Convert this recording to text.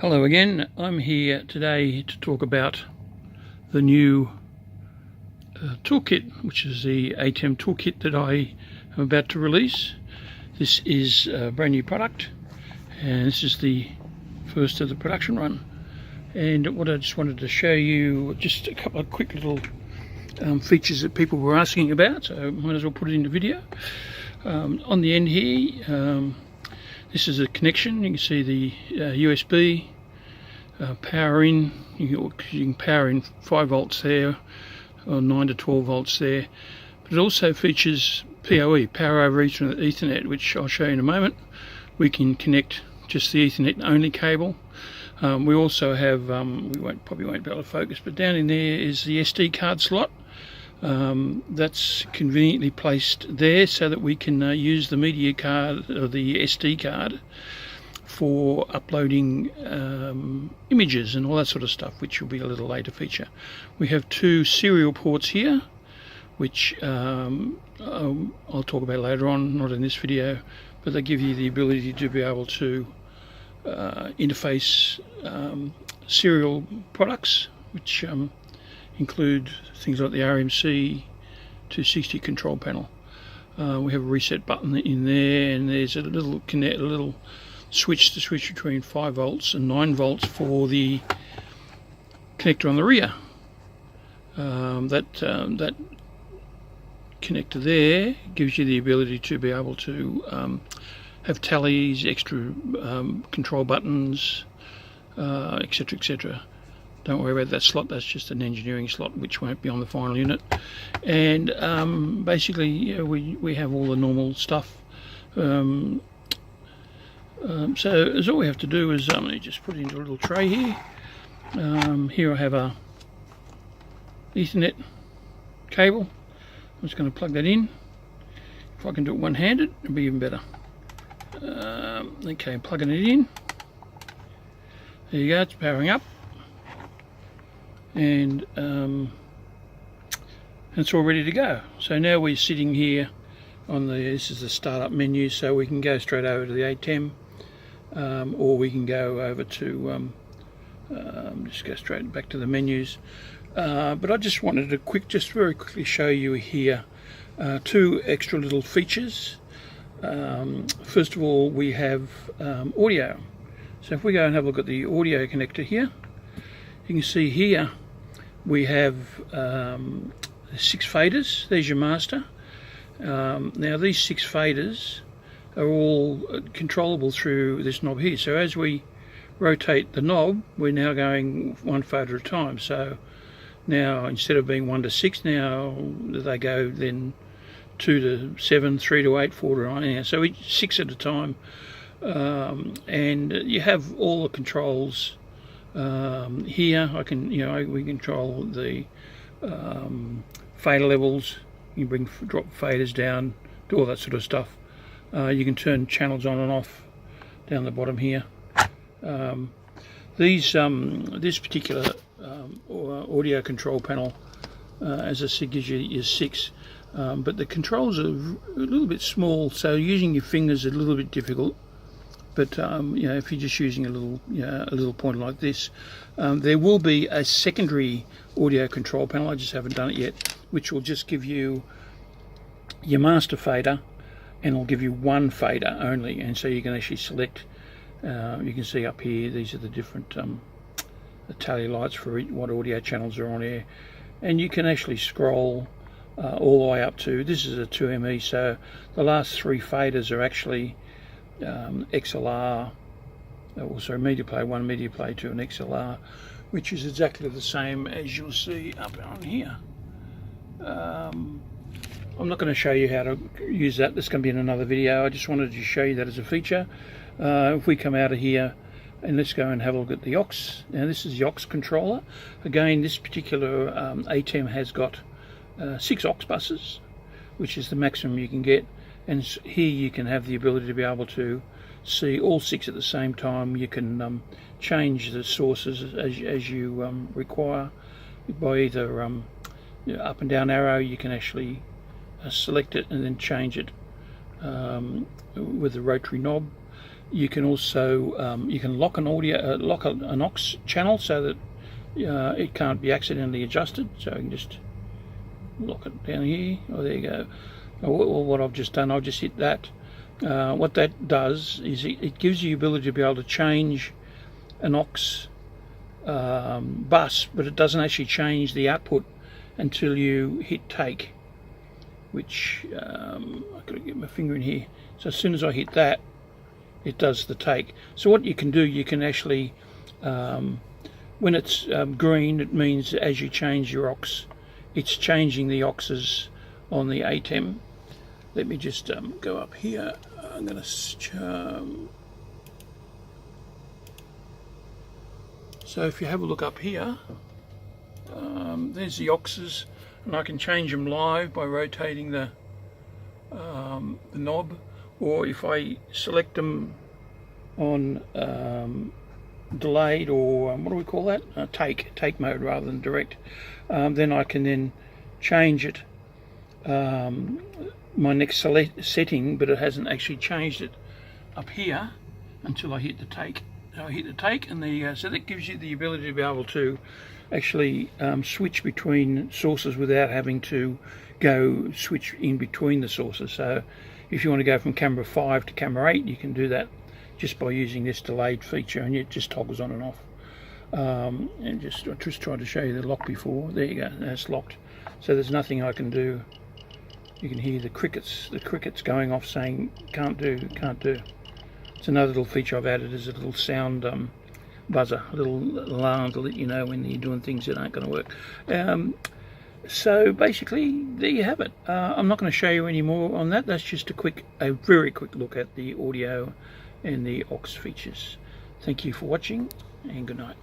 Hello again. I'm here today to talk about the new toolkit, which is the ATEM Toolkit that I am about to release. This is a brand new product, and this is the first of the production run. And what I just wanted to show you, just a couple of quick little features that people were asking about, so I might as well put it in the video. On the end here, this is a connection. You can see the USB power in. You can power in 5 volts there, or 9 to 12 volts there. But it also features PoE, power over Ethernet, which I'll show you in a moment. We can connect just the Ethernet only cable. We also have, probably won't be able to focus, but down in there is the SD card slot. That's conveniently placed there so that we can use the media card or the SD card for uploading images and all that sort of stuff, which will be a little later feature. We have 2 serial ports here, which I'll talk about later on, not in this video, but they give you the ability to be able to interface serial products, which include things like the RMC 260 control panel. We have a reset button in there, and there's a little switch to switch between 5 volts and 9 volts for the connector on the rear. That connector there gives you the ability to be able to have tallies, extra control buttons, etc, etc. Don't worry about that slot, that's just an engineering slot which won't be on the final unit. And basically we have all the normal stuff. So as all we have to do is let me just put it into a little tray here. Here I have a Ethernet cable. I'm just going to plug that in. If I can do it one-handed, it'll be even better. Okay, plugging it in. There you go, it's powering up. And it's all ready to go. So now we're sitting here on this is the startup menu, so we can go straight over to the ATEM, or we can go over to just go straight back to the menus. But I just wanted to very quickly show you here 2 extra little features. First of all, we have audio. So if we go and have a look at the audio connector here, you can see here we have 6 faders. There's your master. Now these 6 faders are all controllable through this knob here. So as we rotate the knob, we're now going 1 fader at a time. So now instead of being 1 to 6, now they go then 2 to 7, 3 to 8, 4 to 9. So each 6 at a time. And you have all the controls here. We control the fader levels. You can drop faders down, do all that sort of stuff. You can turn channels on and off down the bottom here. This particular audio control panel, as I said, gives you 6, but the controls are a little bit small, so using your fingers is a little bit difficult. But if you're just using a little pointer like this, there will be a secondary audio control panel. I just haven't done it yet, which will just give you your master fader, and it'll give you 1 fader only. And so you can actually select. You can see up here, these are the different the tally lights for what audio channels are on here, and you can actually scroll all the way up to. This is a 2ME, so the last 3 faders are actually XLR, also media player 1, media player 2, and XLR, which is exactly the same as you'll see up on here. I'm not going to show you how to use that. This is going to be in another video. I just wanted to show you that as a feature. If we come out of here and let's go and have a look at the aux. Now this is the aux controller. Again, this particular ATEM has got 6 aux buses, which is the maximum you can get. And here you can have the ability to be able to see all 6 at the same time. You can change the sources as you require by either up and down arrow. You can actually select it and then change it with the rotary knob. You can also you can lock an an aux channel so that it can't be accidentally adjusted. So you can just lock it down here. Oh, there you go. What I've just done, I've just hit that. What that does is it gives you the ability to be able to change an aux bus, but it doesn't actually change the output until you hit take, which I've got to get my finger in here. So as soon as I hit that, it does the take. So what you can do, you can actually, when it's green, it means as you change your aux, it's changing the auxes on the ATEM. Let me just go up here. I'm going to so if you have a look up here, there's the auxes, and I can change them live by rotating the knob, or if I select them on delayed, or what do we call that? Take mode rather than direct. Then I can then change it, my next setting, but it hasn't actually changed it up here until I hit the take. So I hit the take, and there you go. So that gives you the ability to be able to actually switch between sources without having to go switch in between the sources. So if you want to go from camera 5 to camera 8, you can do that just by using this delayed feature, and it just toggles on and off. And I just tried to show you the lock before. There you go, that's locked. So there's nothing I can do. You can hear the crickets going off saying can't do. It's another little feature I've added, is a little sound buzzer, a little alarm to let you know when you're doing things that aren't going to work. So basically, there you have it. I'm not going to show you any more on that. That's just a very quick look at the audio and the aux features. Thank you for watching, and good night.